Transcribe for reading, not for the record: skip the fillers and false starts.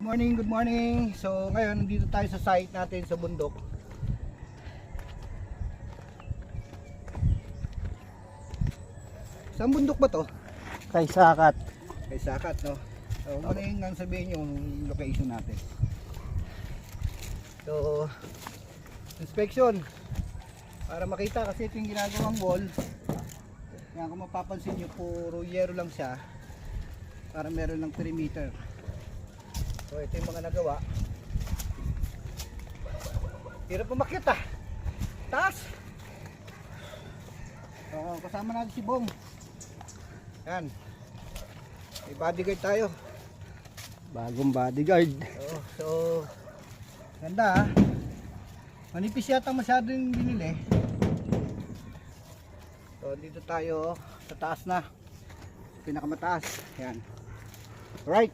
Good morning. So ngayon nandito tayo sa site natin sa bundok. Saan bundok ba to? Kay Sakat. Kay Sakat, no? So muna yung sabihin yung location natin. So inspection para makita, kasi ito yung ginagawang wall. Yan, kung mapapansin nyo, puro yero lang siya para meron ng perimeter. So ito yung mga nagawa. Hirap umakyat ah. Taas. So, kasama natin si Bong. Yan. May bodyguard tayo. Bagong bodyguard. So ganda ah. Manipis yata masyado yung binili. So dito tayo sa taas na. Pinakamataas. Yan. Right.